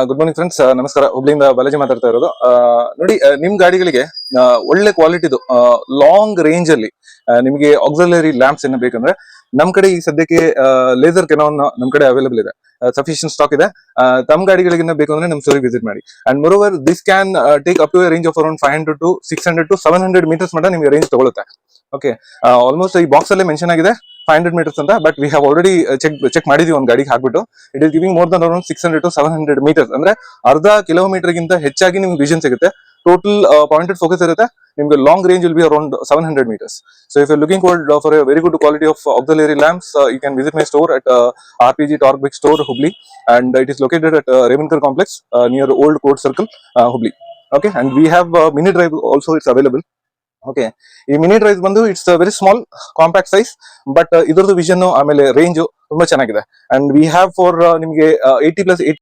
Good morning friends, ನಮಸ್ಕಾರ. ಹುಬ್ಳಿಯಿಂದ ಬಾಲಾಜಿ ಮಾತಾಡ್ತಾ ಇರೋದು. ನೋಡಿ, ನಿಮ್ ಗಾಡಿಗಳಿಗೆ ಒಳ್ಳೆ ಕ್ವಾಲಿಟಿದು ಲಾಂಗ್ ರೇಂಜ್ ಅಲ್ಲಿ ನಿಮಗೆ ಆಕ್ಸಿಲರಿ ಲ್ಯಾಂಪ್ಸ್ ಏನ ಬೇಕಂದ್ರೆ ನಮ್ ಕಡೆ ಈ ಸದ್ಯಕ್ಕೆ ಲೇಸರ್ ಕೆನಾನ್ ನಮ್ ಕಡೆ ಅವೈಲೇಬಲ್ ಇದೆ. ಸಫಿಷಿಯಂಟ್ ಸ್ಟಾಕ್ ಇದೆ. ತಮ್ಮ ಗಾಡಿಗಳಿಗೆ ಬೇಕು ಅಂದ್ರೆ ನಮ್ ಸ್ಟೋರಿ ವಿಸಿಟ್ ಮಾಡಿ. And moreover this can take up to range of around 500 to 600 to 700 metres ಮಟ್ಟ ನಿಮಗೆ ರೇಂಜ್ ತಗೊಳುತ್ತೆ. ಓಕೆ, ಆಲ್ಮೋಸ್ಟ್ ಈ ಬಾಕ್ಸ್ ಅಲ್ಲೇ ಮೆನ್ಷನ್ ಆಗಿದೆ 500 ಮೀಟರ್ಸ್ ಅಂತ. But we have already check ಮಾಡಿದೀವಿ ಒಂದು ಗಾಡಿಗೆ ಹಾಕ್ಬಿಟ್ಟು. It is giving more than around 600 to 700 metres, ಅಂದ್ರೆ ಅರ್ಧ ಕಿಲೋಮೀಟರ್ ಗಿಂತ ಹೆಚ್ಚಾಗಿ ನಿಮ್ಗೆ ವಿಷನ್ ಸಿಗುತ್ತೆ. ಟೋಟಲ್ ಪಾಯಿಂಟೆಡ್ ಫೋಕಸ್ ಇರುತ್ತೆ. ನಿಮ್ಗೆ long range will be around 700 meters. So if you're looking for a very good quality of auxiliary lamps, you can visit my store at RPG Torque Big Store, Hubli, and it is located at Ravenkar Complex near Old Court Circle, Hubli. Okay, and we have mini drive also. It's available. Okay, ಈ mini drive ಬಂದು it's very small compact size, but ಇದರದ್ದು vision ಆಮೇಲೆ range ತುಂಬಾ ಚೆನ್ನಾಗಿದೆ. And we have for ನಿಮಗೆ 80+80